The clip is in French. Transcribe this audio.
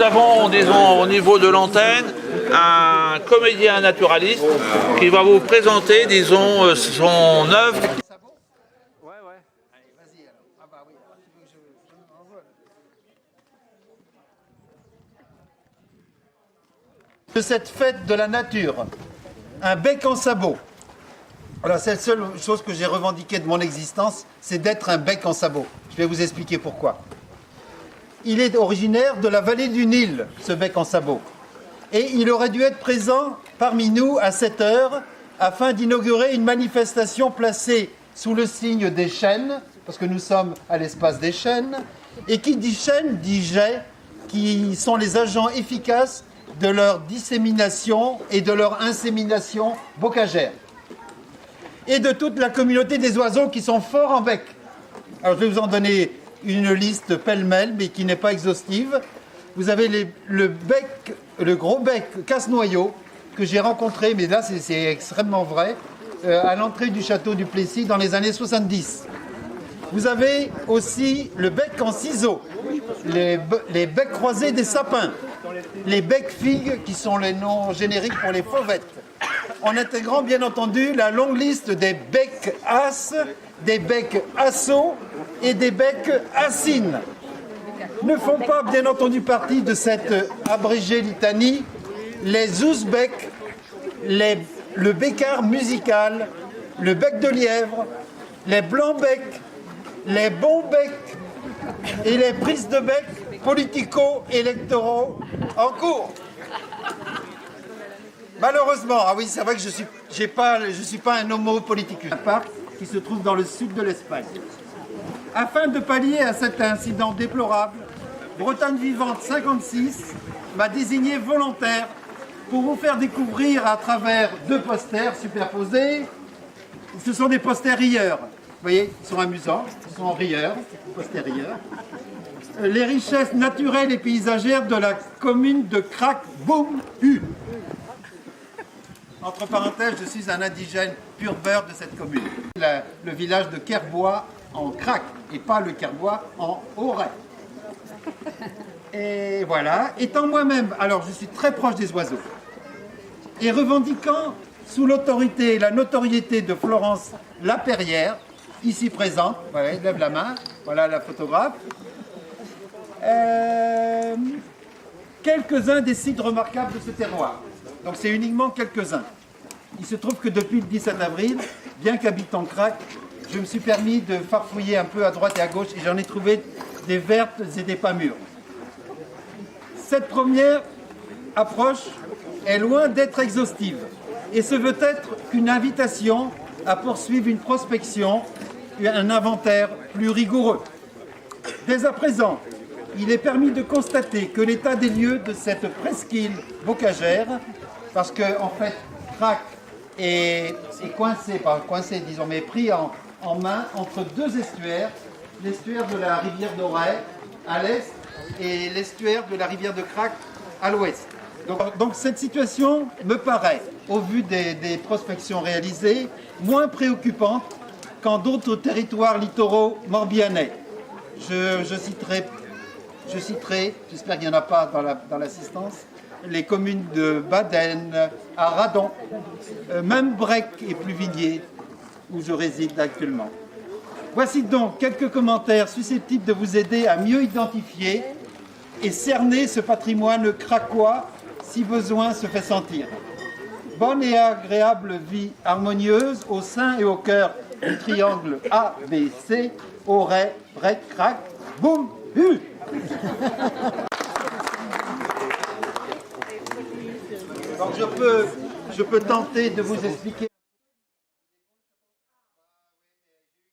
avons, disons, au niveau de l'antenne, un comédien naturaliste qui va vous présenter, disons, son œuvre. De cette fête de la nature, un bec en sabot. Alors c'est la seule chose que j'ai revendiquée de mon existence, c'est d'être un bec en sabot. Je vais vous expliquer pourquoi. Il est originaire de la vallée du Nil, ce bec en sabot. Et il aurait dû être présent parmi nous à 7 heures afin d'inaugurer une manifestation placée sous le signe des chênes, parce que nous sommes à l'espace des chênes. Et qui dit chêne dit jet, qui sont les agents efficaces de leur dissémination et de leur insémination bocagère. Et de toute la communauté des oiseaux qui sont forts en bec. Alors je vais vous en donner une liste pêle-mêle, mais qui n'est pas exhaustive. Vous avez le gros bec casse-noyau que j'ai rencontré, mais là c'est extrêmement vrai, à l'entrée du château du Plessis dans les années 70. Vous avez aussi le bec en ciseaux, les becs croisés des sapins, les becs figues qui sont les noms génériques pour les fauvettes, en intégrant bien entendu la longue liste des becs as, des becs assos et des becs acines. Ne font pas bien entendu partie de cette abrégée litanie les ouzbecs, le bécard musical, le bec de lièvre, les blancs-becs, les bons becs et les prises de bec politico-électoraux en cours. Malheureusement, ah oui, c'est vrai que je suis pas un homo politicus. Un parc qui se trouve dans le sud de l'Espagne. Afin de pallier à cet incident déplorable, Bretagne Vivante 56 m'a désigné volontaire pour vous faire découvrir à travers 2 posters superposés. Ce sont des posters rieurs. Vous voyez, ils sont amusants, ils sont rieurs, posters rieurs. Les richesses naturelles et paysagères de la commune de Crac-Boum-U. Entre parenthèses, je suis un indigène pur beurre de cette commune. Le village de Kerbois en Crac et pas le Kerbois en Auray. Et voilà, étant moi-même, alors je suis très proche des oiseaux, et revendiquant sous l'autorité et la notoriété de Florence Laperrière, ici présente, voilà, il lève la main, voilà la photographe, quelques-uns des sites remarquables de ce terroir. Donc c'est uniquement quelques-uns. Il se trouve que depuis le 17 avril, bien qu'habitant Crac, je me suis permis de farfouiller un peu à droite et à gauche et j'en ai trouvé des vertes et des pas mûres. Cette première approche est loin d'être exhaustive et se veut être qu'une invitation à poursuivre une prospection, un inventaire plus rigoureux. Dès à présent, il est permis de constater que l'état des lieux de cette presqu'île bocagère, parce que en fait, Crac est coincé, disons, mais pris en main entre 2 estuaires, l'estuaire de la rivière d'Auray à l'est et l'estuaire de la rivière de Crac à l'ouest. Donc cette situation me paraît, au vu des prospections réalisées, moins préoccupante qu'en d'autres territoires littoraux morbihanais. Je citerai, j'espère qu'il n'y en a pas dans l'assistance, les communes de Baden, à Radon, même Brec et Pluvigné, où je réside actuellement. Voici donc quelques commentaires susceptibles de vous aider à mieux identifier et cerner ce patrimoine cracois si besoin se fait sentir. Bonne et agréable vie harmonieuse au sein et au cœur du triangle ABC, Auray, Brec, Crac, Boum, U. Donc je peux tenter de vous expliquer.